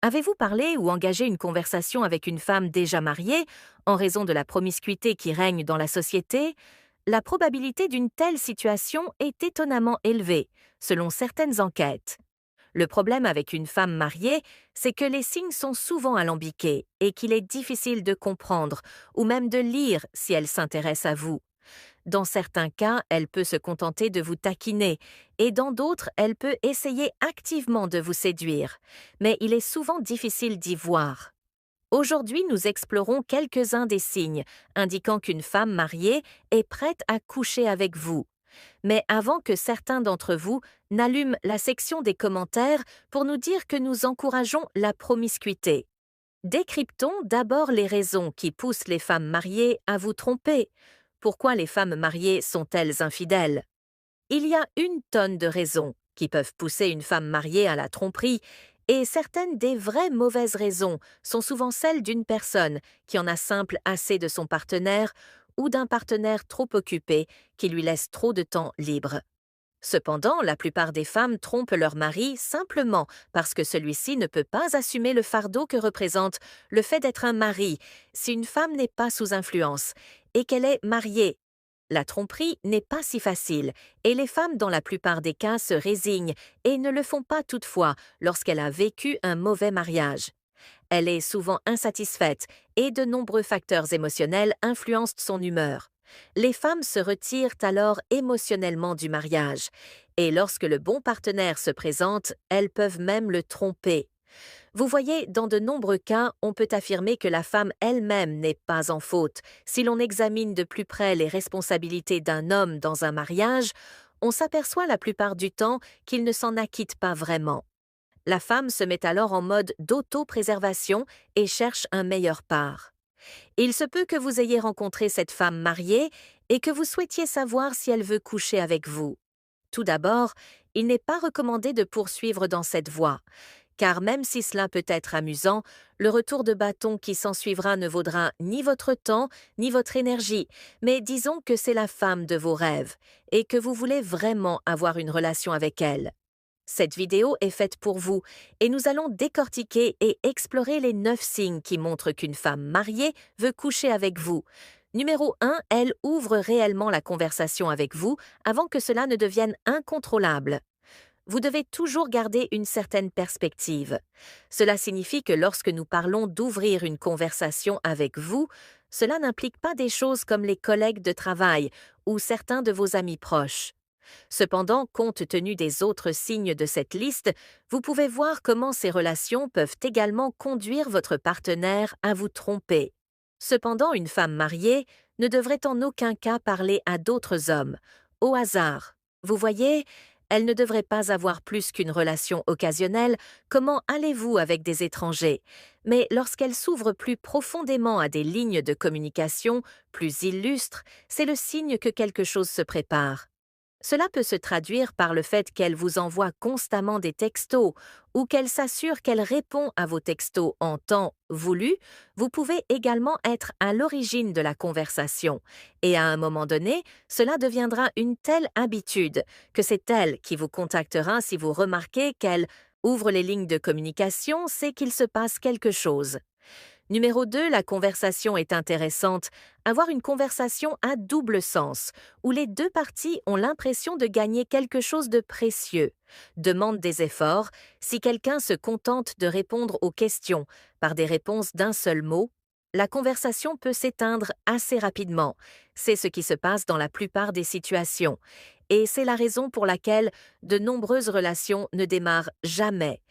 Avez-vous parlé ou engagé une conversation avec une femme déjà mariée en raison de la promiscuité qui règne dans la société? La probabilité d'une telle situation est étonnamment élevée, selon certaines enquêtes. Le problème avec une femme mariée, c'est que les signes sont souvent alambiqués et qu'il est difficile de comprendre ou même de lire si elle s'intéresse à vous. Dans certains cas, elle peut se contenter de vous taquiner, et dans d'autres, elle peut essayer activement de vous séduire, mais il est souvent difficile d'y voir. Aujourd'hui, nous explorons quelques-uns des signes indiquant qu'une femme mariée est prête à coucher avec vous. Mais avant que certains d'entre vous n'allument la section des commentaires pour nous dire que nous encourageons la promiscuité, décryptons d'abord les raisons qui poussent les femmes mariées à vous tromper. Pourquoi les femmes mariées sont-elles infidèles? Il y a une tonne de raisons qui peuvent pousser une femme mariée à la tromperie, et certaines des vraies mauvaises raisons sont souvent celles d'une personne qui en a simple assez de son partenaire ou d'un partenaire trop occupé qui lui laisse trop de temps libre. Cependant, la plupart des femmes trompent leur mari simplement parce que celui-ci ne peut pas assumer le fardeau que représente le fait d'être un mari si une femme n'est pas sous influence et qu'elle est mariée. La tromperie n'est pas si facile et les femmes dans la plupart des cas se résignent et ne le font pas toutefois lorsqu'elle a vécu un mauvais mariage. Elle est souvent insatisfaite et de nombreux facteurs émotionnels influencent son humeur. Les femmes se retirent alors émotionnellement du mariage, et lorsque le bon partenaire se présente, elles peuvent même le tromper. Vous voyez, dans de nombreux cas, on peut affirmer que la femme elle-même n'est pas en faute. Si l'on examine de plus près les responsabilités d'un homme dans un mariage, on s'aperçoit la plupart du temps qu'il ne s'en acquitte pas vraiment. La femme se met alors en mode d'auto-préservation et cherche un meilleur part. Il se peut que vous ayez rencontré cette femme mariée et que vous souhaitiez savoir si elle veut coucher avec vous. Tout d'abord, il n'est pas recommandé de poursuivre dans cette voie, car même si cela peut être amusant, le retour de bâton qui s'ensuivra ne vaudra ni votre temps, ni votre énergie, mais disons que c'est la femme de vos rêves et que vous voulez vraiment avoir une relation avec elle. Cette vidéo est faite pour vous et nous allons décortiquer et explorer les 9 signes qui montrent qu'une femme mariée veut coucher avec vous. Numéro 1, elle ouvre réellement la conversation avec vous avant que cela ne devienne incontrôlable. Vous devez toujours garder une certaine perspective. Cela signifie que lorsque nous parlons d'ouvrir une conversation avec vous, cela n'implique pas des choses comme les collègues de travail ou certains de vos amis proches. Cependant, compte tenu des autres signes de cette liste, vous pouvez voir comment ces relations peuvent également conduire votre partenaire à vous tromper. Cependant, une femme mariée ne devrait en aucun cas parler à d'autres hommes, au hasard. Vous voyez, elle ne devrait pas avoir plus qu'une relation occasionnelle. Comment allez-vous avec des étrangers? Mais lorsqu'elle s'ouvre plus profondément à des lignes de communication plus illustres, c'est le signe que quelque chose se prépare. Cela peut se traduire par le fait qu'elle vous envoie constamment des textos ou qu'elle s'assure qu'elle répond à vos textos en temps voulu. Vous pouvez également être à l'origine de la conversation et à un moment donné, cela deviendra une telle habitude que c'est elle qui vous contactera si vous remarquez qu'elle ouvre les lignes de communication, c'est qu'il se passe quelque chose. Numéro 2, la conversation est intéressante. Avoir une conversation à double sens, où les deux parties ont l'impression de gagner quelque chose de précieux, demande des efforts. Si quelqu'un se contente de répondre aux questions par des réponses d'un seul mot, la conversation peut s'éteindre assez rapidement. C'est ce qui se passe dans la plupart des situations. Et c'est la raison pour laquelle de nombreuses relations ne démarrent jamais.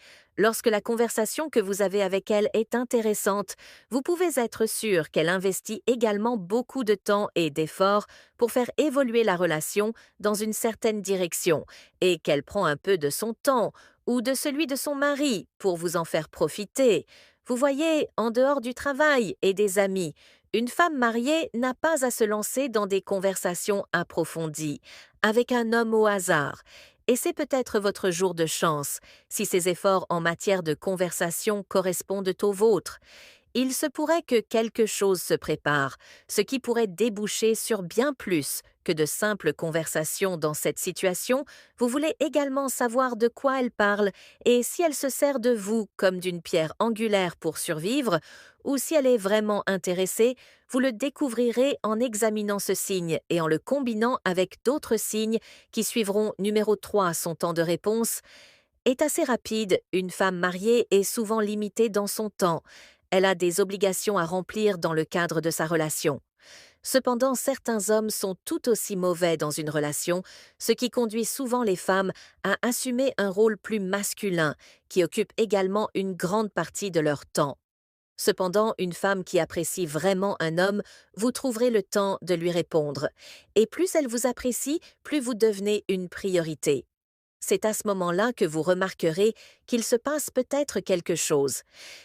Lorsque la conversation que vous avez avec elle est intéressante, vous pouvez être sûr qu'elle investit également beaucoup de temps et d'efforts pour faire évoluer la relation dans une certaine direction et qu'elle prend un peu de son temps ou de celui de son mari pour vous en faire profiter. Vous voyez, en dehors du travail et des amis, une femme mariée n'a pas à se lancer dans des conversations approfondies avec un homme au hasard. Et c'est peut-être votre jour de chance si ces efforts en matière de conversation correspondent aux vôtres. il se pourrait que quelque chose se prépare, ce qui pourrait déboucher sur bien plus que de simples conversations dans cette situation. Vous voulez également savoir de quoi elle parle et si elle se sert de vous comme d'une pierre angulaire pour survivre, ou si elle est vraiment intéressée. Vous le découvrirez en examinant ce signe et en le combinant avec d'autres signes qui suivront. Numéro 3, son temps de réponse est assez rapide. Une femme mariée est souvent limitée dans son temps. Elle a des obligations à remplir dans le cadre de sa relation. Cependant, certains hommes sont tout aussi mauvais dans une relation, ce qui conduit souvent les femmes à assumer un rôle plus masculin, qui occupe également une grande partie de leur temps. Cependant, une femme qui apprécie vraiment un homme, vous trouverez le temps de lui répondre. Et plus elle vous apprécie, plus vous devenez une priorité. C'est à ce moment-là que vous remarquerez qu'il se passe peut-être quelque chose.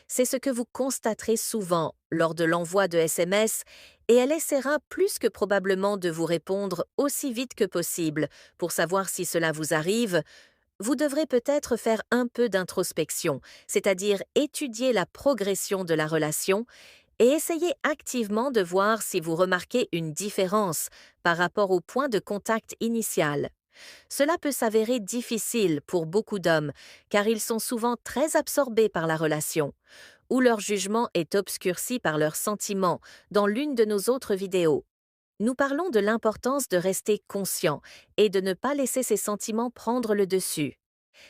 C'est ce que vous constaterez souvent lors de l'envoi de SMS, et elle essaiera plus que probablement de vous répondre aussi vite que possible. Pour savoir si cela vous arrive, vous devrez peut-être faire un peu d'introspection, c'est-à-dire étudier la progression de la relation et essayer activement de voir si vous remarquez une différence par rapport au point de contact initial. Cela peut s'avérer difficile pour beaucoup d'hommes, car ils sont souvent très absorbés par la relation, ou leur jugement est obscurci par leurs sentiments. Dans l'une de nos autres vidéos, nous parlons de l'importance de rester conscient et de ne pas laisser ses sentiments prendre le dessus.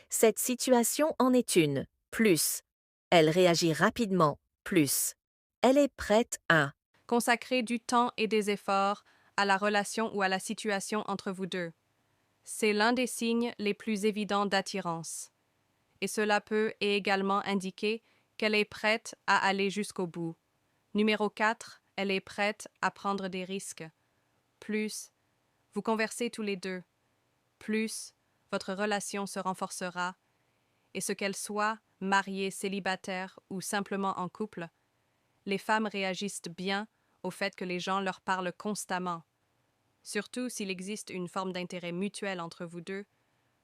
Cette situation en est une. Plus. Elle réagit rapidement. Plus. Elle est prête à. Consacrer du temps et des efforts à la relation ou à la situation entre vous deux. C'est l'un des signes les plus évidents d'attirance. Et cela peut également indiquer qu'elle est prête à aller jusqu'au bout. Numéro 4, elle est prête à prendre des risques. Plus vous conversez tous les deux, plus votre relation se renforcera, et ce qu'elle soit mariée, célibataire ou simplement en couple, les femmes réagissent bien au fait que les gens leur parlent constamment. Surtout s'il existe une forme d'intérêt mutuel entre vous deux,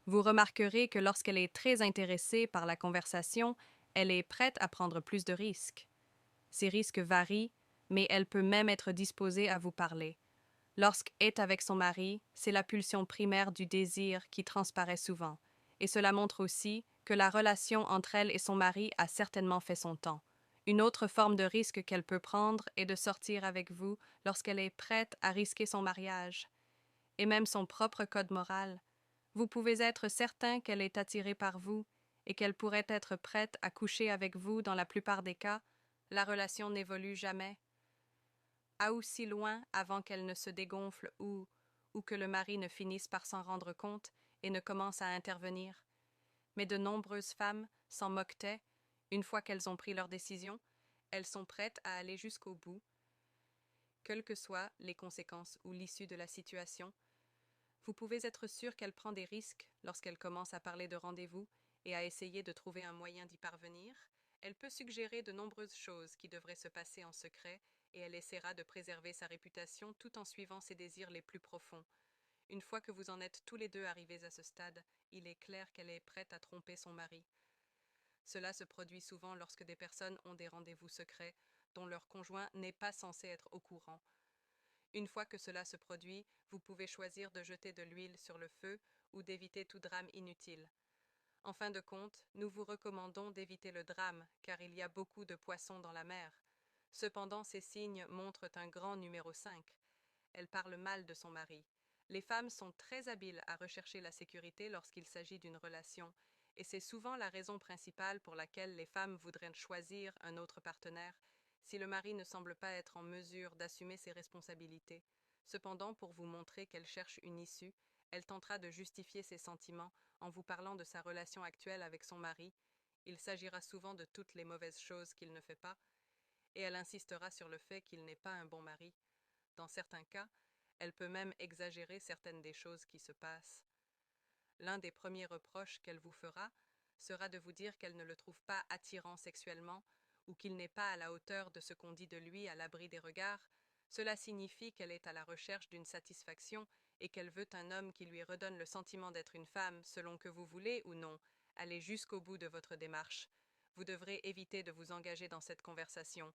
vous remarquerez que lorsqu'elle est très intéressée par la conversation, elle est prête à prendre plus de risques. Ces risques varient, mais elle peut même être disposée à vous parler. Lorsqu'elle est avec son mari, c'est la pulsion primaire du désir qui transparaît souvent, et cela montre aussi que la relation entre elle et son mari a certainement fait son temps. Une autre forme de risque qu'elle peut prendre est de sortir avec vous lorsqu'elle est prête à risquer son mariage, et même son propre code moral. Vous pouvez être certain qu'elle est attirée par vous et qu'elle pourrait être prête à coucher avec vous dans la plupart des cas. La relation n'évolue jamais à aussi loin avant qu'elle ne se dégonfle ou que le mari ne finisse par s'en rendre compte et ne commence à intervenir. Mais de nombreuses femmes s'en moquetaient. Une fois qu'elles ont pris leur décision, elles sont prêtes à aller jusqu'au bout, quelles que soient les conséquences ou l'issue de la situation. Vous pouvez être sûr qu'elle prend des risques lorsqu'elle commence à parler de rendez-vous et à essayer de trouver un moyen d'y parvenir. Elle peut suggérer de nombreuses choses qui devraient se passer en secret et elle essaiera de préserver sa réputation tout en suivant ses désirs les plus profonds. Une fois que vous en êtes tous les deux arrivés à ce stade, il est clair qu'elle est prête à tromper son mari. Cela se produit souvent lorsque des personnes ont des rendez-vous secrets dont leur conjoint n'est pas censé être au courant. Une fois que cela se produit, vous pouvez choisir de jeter de l'huile sur le feu ou d'éviter tout drame inutile. En fin de compte, nous vous recommandons d'éviter le drame, car il y a beaucoup de poissons dans la mer. Cependant, ces signes montrent un grand numéro 5. Elle parle mal de son mari. Les femmes sont très habiles à rechercher la sécurité lorsqu'il s'agit d'une relation, et c'est souvent la raison principale pour laquelle les femmes voudraient choisir un autre partenaire si le mari ne semble pas être en mesure d'assumer ses responsabilités. Cependant, pour vous montrer qu'elle cherche une issue, elle tentera de justifier ses sentiments en vous parlant de sa relation actuelle avec son mari. Il s'agira souvent de toutes les mauvaises choses qu'il ne fait pas, et elle insistera sur le fait qu'il n'est pas un bon mari. Dans certains cas, elle peut même exagérer certaines des choses qui se passent. L'un des premiers reproches qu'elle vous fera sera de vous dire qu'elle ne le trouve pas attirant sexuellement ou qu'il n'est pas à la hauteur de ce qu'on dit de lui à l'abri des regards. Cela signifie qu'elle est à la recherche d'une satisfaction et qu'elle veut un homme qui lui redonne le sentiment d'être une femme selon que vous voulez ou non aller jusqu'au bout de votre démarche. Vous devrez éviter de vous engager dans cette conversation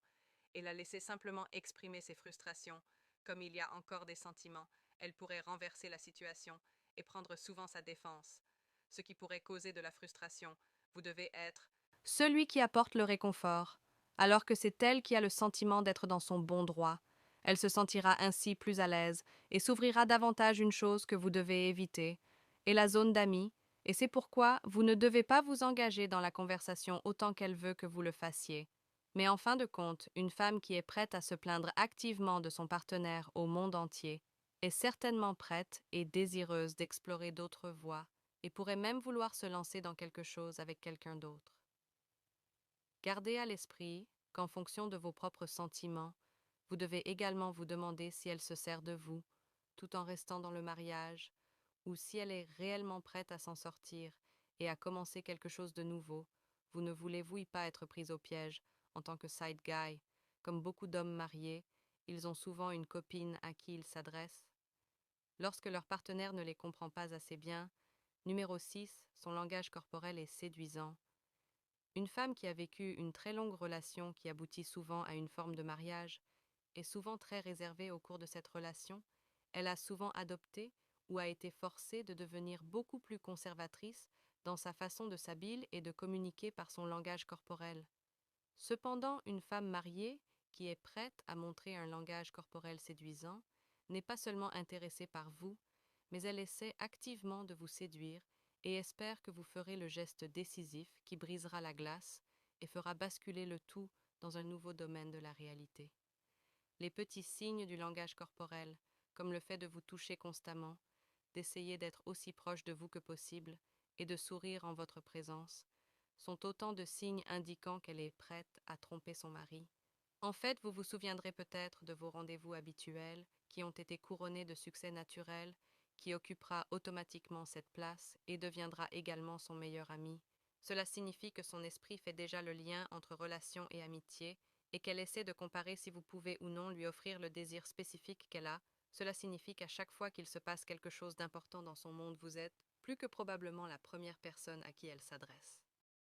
et la laisser simplement exprimer ses frustrations. Comme il y a encore des sentiments, elle pourrait renverser la situation et prendre souvent sa défense, ce qui pourrait causer de la frustration. Vous devez être celui qui apporte le réconfort, alors que c'est elle qui a le sentiment d'être dans son bon droit. Elle se sentira ainsi plus à l'aise et s'ouvrira davantage une chose que vous devez éviter, et la zone d'amis, et c'est pourquoi vous ne devez pas vous engager dans la conversation autant qu'elle veut que vous le fassiez. Mais en fin de compte, une femme qui est prête à se plaindre activement de son partenaire au monde entier est certainement prête et désireuse d'explorer d'autres voies et pourrait même vouloir se lancer dans quelque chose avec quelqu'un d'autre. Gardez à l'esprit qu'en fonction de vos propres sentiments, vous devez également vous demander si elle se sert de vous, tout en restant dans le mariage, ou si elle est réellement prête à s'en sortir et à commencer quelque chose de nouveau. Vous ne voulez-vous y pas être prise au piège en tant que side guy? Comme beaucoup d'hommes mariés, ils ont souvent une copine à qui ils s'adressent. Lorsque leur partenaire ne les comprend pas assez bien, numéro 6, son langage corporel est séduisant. Une femme qui a vécu une très longue relation qui aboutit souvent à une forme de mariage est souvent très réservée au cours de cette relation. Elle a souvent adopté ou a été forcée de devenir beaucoup plus conservatrice dans sa façon de s'habiller et de communiquer par son langage corporel. Cependant, une femme mariée qui est prête à montrer un langage corporel séduisant n'est pas seulement intéressée par vous, mais elle essaie activement de vous séduire et espère que vous ferez le geste décisif qui brisera la glace et fera basculer le tout dans un nouveau domaine de la réalité. Les petits signes du langage corporel, comme le fait de vous toucher constamment, d'essayer d'être aussi proche de vous que possible et de sourire en votre présence, sont autant de signes indiquant qu'elle est prête à tromper son mari. En fait, vous vous souviendrez peut-être de vos rendez-vous habituels qui ont été couronnés de succès naturel, qui occupera automatiquement cette place et deviendra également son meilleur ami. Cela signifie que son esprit fait déjà le lien entre relation et amitié et qu'elle essaie de comparer si vous pouvez ou non lui offrir le désir spécifique qu'elle a. Cela signifie qu'à chaque fois qu'il se passe quelque chose d'important dans son monde, vous êtes plus que probablement la première personne à qui elle s'adresse.